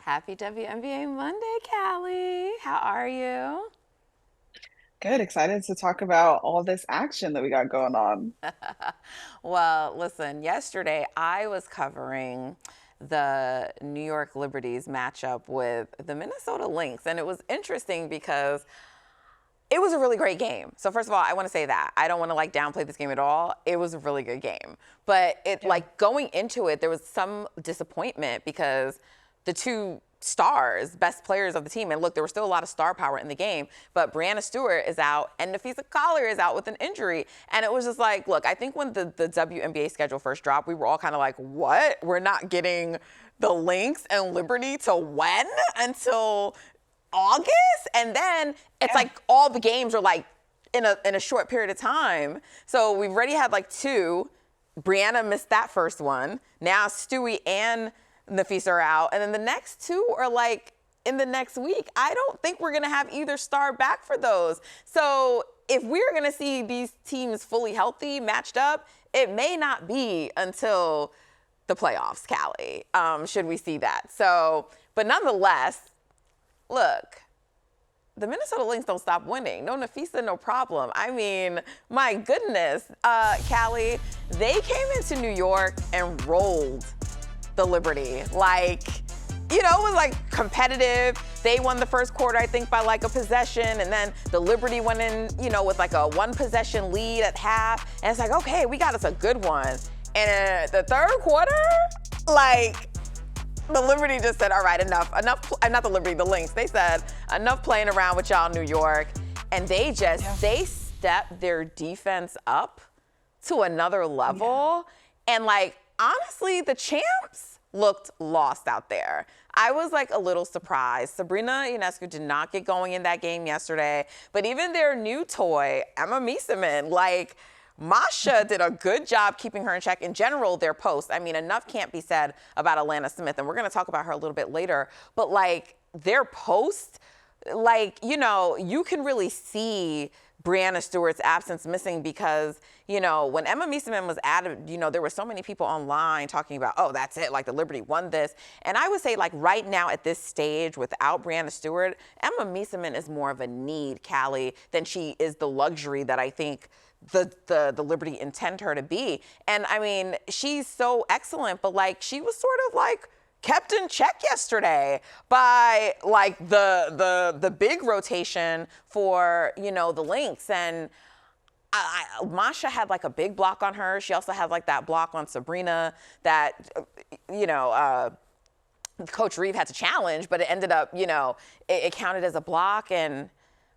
Happy WNBA Monday, Callie. How are you? Good, excited to talk about all this action that we got going on. Well, listen, yesterday I was covering the New York Liberties matchup with the Minnesota Lynx, and it was interesting because it was a really great game. So first of all, I want to say that. I don't want to downplay this game at all. It was a really good game. But Yeah. going into it, there was some disappointment because the two stars, best players of the team, and look, there was still a lot of star power in the game, but Brianna Stewart is out and Nafisa Collier is out with an injury. And it was just like, look, I think when the WNBA schedule first dropped, we were all kind of like, what? We're not getting the Lynx and Liberty to when? Until August, and then it's Yeah. like all the games are like in a short period of time. So we've already had like two. Brianna missed that first one. Now Stewie and Nafisa are out, and then the next two are like in the next week. I don't think we're gonna have either star back for those. So if we're gonna see these teams fully healthy, matched up, it may not be until the playoffs, Callie. Should we see that? So, but nonetheless, look, the Minnesota Lynx don't stop winning. No Nafisa, no problem. I mean, my goodness, Callie, they came into New York and rolled the Liberty. It was like competitive. They won the first quarter, I think, by like a possession. And then the Liberty went in, with like a one possession lead at half. And it's like, okay, we got us a good one. And the third quarter, like, the Liberty just said, all right, enough. Not the Liberty, the Lynx. They said, enough playing around with y'all, New York. And they stepped their defense up to another level. And honestly, the champs looked lost out there. I was like a little surprised. Sabrina Ionescu did not get going in that game yesterday. But even their new toy, Emma Mieseman, Masha did a good job keeping her in check. In general, their post, I mean, enough can't be said about Alana Smith, and we're going to talk about her a little bit later. But their post, you can really see Brianna Stewart's absence missing because, when Emma Mieseman was added, there were so many people online talking about, oh, that's it, the Liberty won this. And I would say, right now at this stage, without Brianna Stewart, Emma Mieseman is more of a need, Callie, than she is the luxury that I think the Liberty intend her to be. And I mean, she's so excellent, but she was sort of kept in check yesterday by the big rotation for the Lynx. And Masha had a big block on her. She also had that block on Sabrina that Coach Reeve had to challenge, but it ended up it counted as a block. And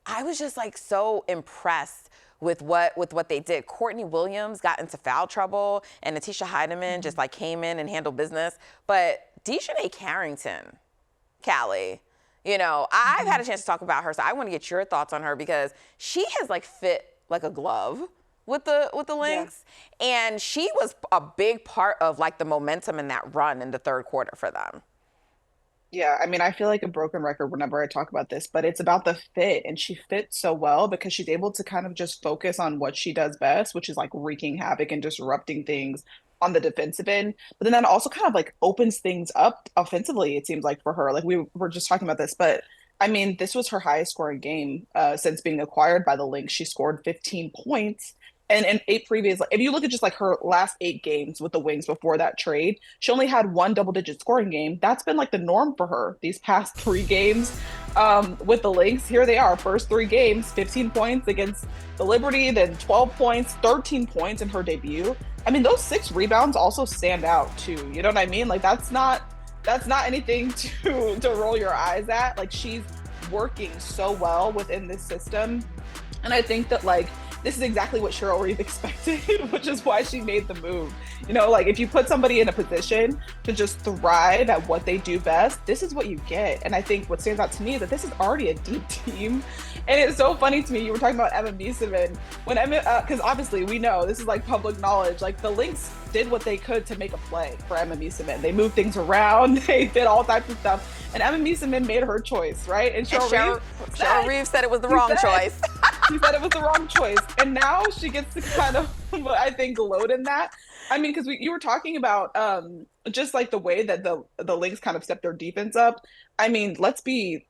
I was just so impressed with what they did. Courtney Williams got into foul trouble, and Natisha Heidemann just came in and handled business. But DiJonai Carrington, Callie, I've had a chance to talk about her, so I want to get your thoughts on her because she has fit like a glove with the Yeah. Lynx, and she was a big part of the momentum in that run in the third quarter for them. Yeah, I mean, I feel like a broken record whenever I talk about this, but it's about the fit, and she fits so well because she's able to kind of just focus on what she does best, which is wreaking havoc and disrupting things on the defensive end. But then that also kind of opens things up offensively, it seems like for her. Like we were just talking about this, but I mean, this was her highest scoring game since being acquired by the Lynx. She scored 15 points. And in eight previous, if you look at just her last 8 games with the Wings before that trade, she only had one double-digit scoring game. That's been the norm for her these past 3 games with the Lynx. Here they are, first 3 games, 15 points against the Liberty, then 12 points, 13 points in her debut. I mean, those 6 rebounds also stand out too. You know what I mean? That's not anything to roll your eyes at. She's working so well within this system, and I think that this is exactly what Cheryl Reeve expected, which is why she made the move. If you put somebody in a position to just thrive at what they do best, this is what you get. And I think what stands out to me is that this is already a deep team. And it's so funny to me, you were talking about Emma Mieseman, when Emma, because obviously we know, this is public knowledge, the Lynx did what they could to make a play for Emma Mieseman. They moved things around, they did all types of stuff. And Emma Mieseman made her choice, right? And Cheryl Reeve said it was the wrong choice. She said it was the wrong choice. And now she gets to kind of, I think, gloat in that. I mean, because you were talking about just like the way that the Lynx kind of stepped their defense up. I mean, let's be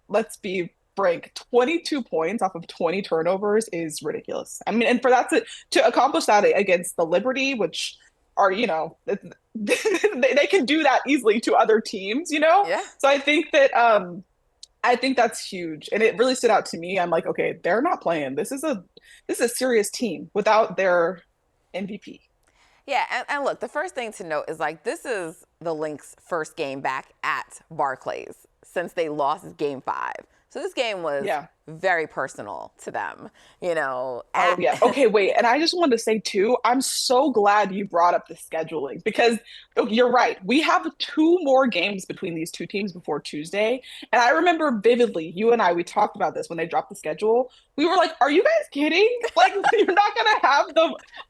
frank. 22 points off of 20 turnovers is ridiculous. I mean, and for that to accomplish that against the Liberty, which are they can do that easily to other teams, you know. Yeah. So I think that's huge, and it really stood out to me. I'm like, okay, they're not playing. This is a serious team without their MVP. Yeah, and look, the first thing to note is like this is the Lynx' first game back at Barclays since they lost game 5. So this game was Yeah. very personal to them, Oh yeah. Okay, wait. And I just wanted to say too, I'm so glad you brought up the scheduling because you're right. We have 2 more games between these 2 teams before Tuesday. And I remember vividly, you and I, we talked about this when they dropped the schedule. We were like, are you guys kidding? Like you're not gonna have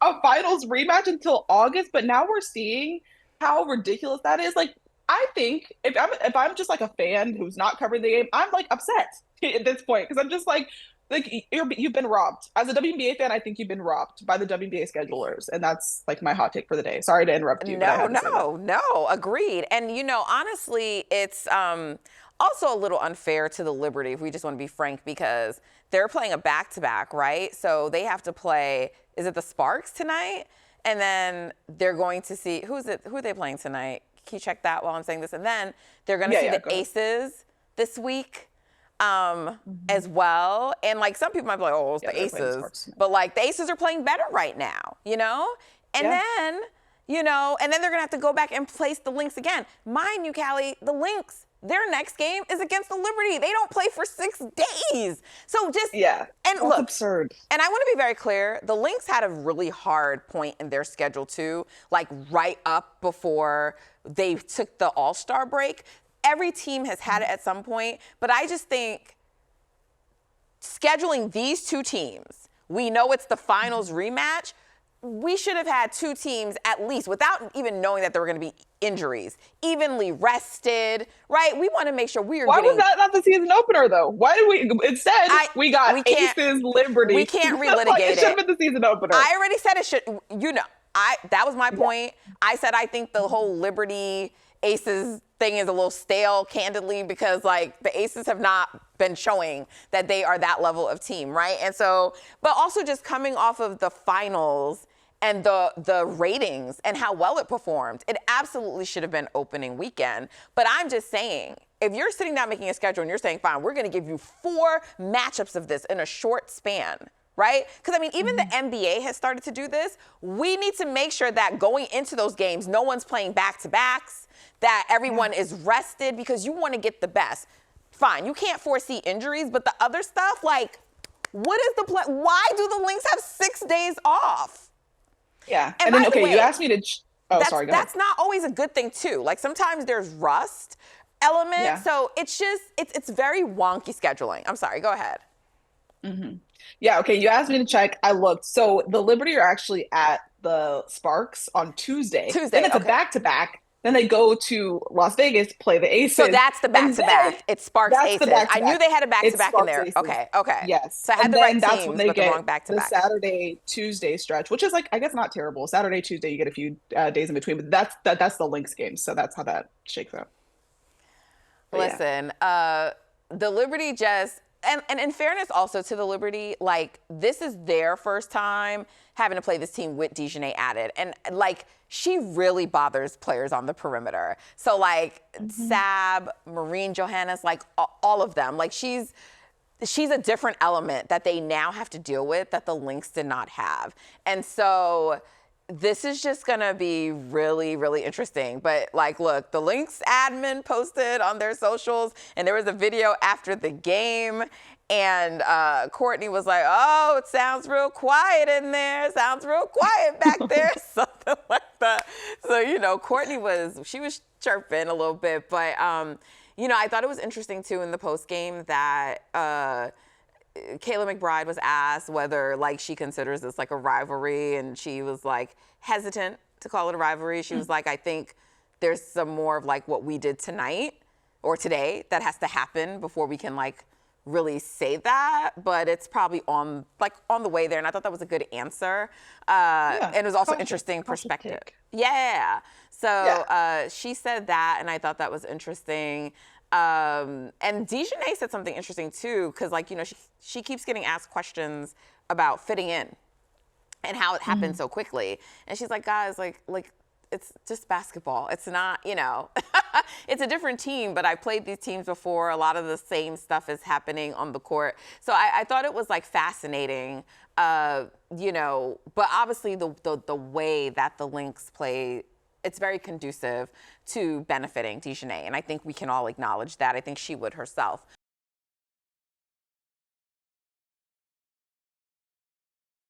a finals rematch until August, but now we're seeing how ridiculous that is. Like I think if I'm just like a fan who's not covering the game, I'm like upset at this point because I'm just like you've been robbed. As a WNBA fan, I think you've been robbed by the WNBA schedulers, and that's like my hot take for the day. Sorry to interrupt you. No, agreed. And honestly, it's also a little unfair to the Liberty if we just want to be frank because they're playing a back-to-back, right? So they have to play. Is it the Sparks tonight? And then they're going to see who are they playing tonight? Can you check that while I'm saying this? And then they're going to see the Aces this week as well. And like some people might be like, oh, it's the Aces. But like the Aces are playing better right now, And then, and then they're going to have to go back and place the Lynx again. Mind you, Callie, the Lynx, their next game is against the Liberty. They don't play for 6 days. So just, and that's look, absurd. And I want to be very clear. The Lynx had a really hard point in their schedule too, like right up before they took the All-Star break. Every team has had it at some point, but I just think scheduling these 2 teams, we know it's the finals rematch. We should have had 2 teams at least, without even knowing that there were going to be injuries, evenly rested, right? We want to make sure we are was that not the season opener, though? Why did we, instead, we got Aces, Liberty. We can't relitigate it. It should have been the season opener. I already said it should, that was my point. I said I think the whole Liberty Aces thing is a little stale, candidly, because like the Aces have not been showing that they are that level of team, right? And so, but also just coming off of the finals and the ratings and how well it performed, it absolutely should have been opening weekend. But I'm just saying, if you're sitting down making a schedule and you're saying, fine, we're going to give you 4 matchups of this in a short span, right? Because, I mean, even the NBA has started to do this. We need to make sure that going into those games, no one's playing back-to-backs, that everyone is rested because you want to get the best. Fine, you can't foresee injuries, but the other stuff, like, what is the plan? Why do the Lynx have 6 days off? Yeah. And then, okay, you asked me to. Sorry, go ahead. That's not always a good thing, too. Like, sometimes there's rust element. Yeah. So it's just, it's very wonky scheduling. I'm sorry, go ahead. Mm-hmm. Yeah, okay, you asked me to check. I looked. So the Liberty are actually at the Sparks on Tuesday. Then it's a back-to-back. Then they go to Las Vegas, play the Aces. So that's the back-to-back. It's Sparks Aces. I knew they had a back-to-back in there. Aces. Okay. Yes. So I had the right teams, when they but get the wrong back-to-back. The Saturday-Tuesday stretch, which is like, I guess not terrible. Saturday-Tuesday, you get a few days in between, but that's the Lynx game. So that's how that shakes out. But listen, the Liberty just, and in fairness also to the Liberty, like this is their first time having to play this team with DiJonai added. And like, she really bothers players on the perimeter. So like Sab, Maureen Johannes, like all of them, like she's a different element that they now have to deal with that the Lynx did not have. And so this is just gonna be really, really interesting. But like, look, the Lynx admin posted on their socials, and there was a video after the game, and Courtney was like, "Oh, it sounds real quiet in there. Sounds real quiet back there," something like that. So Courtney was chirping a little bit, but I thought it was interesting too in the post game that Kayla McBride was asked whether like she considers this like a rivalry, and she was like hesitant to call it a rivalry. She was like, I think there's some more of like what we did tonight or today that has to happen before we can like really say that, but it's probably on the way there. And I thought that was a good answer. And it was also interesting perspective. Yeah. So she said that, and I thought that was interesting. And DiJonai said something interesting too, because she keeps getting asked questions about fitting in and how it happened so quickly. And she's like, guys, like it's just basketball. It's not, it's a different team, but I've played these teams before. A lot of the same stuff is happening on the court. So I thought it was fascinating, but obviously the way that the Lynx play, it's very conducive to benefiting DiJonai. And I think we can all acknowledge that. I think she would herself.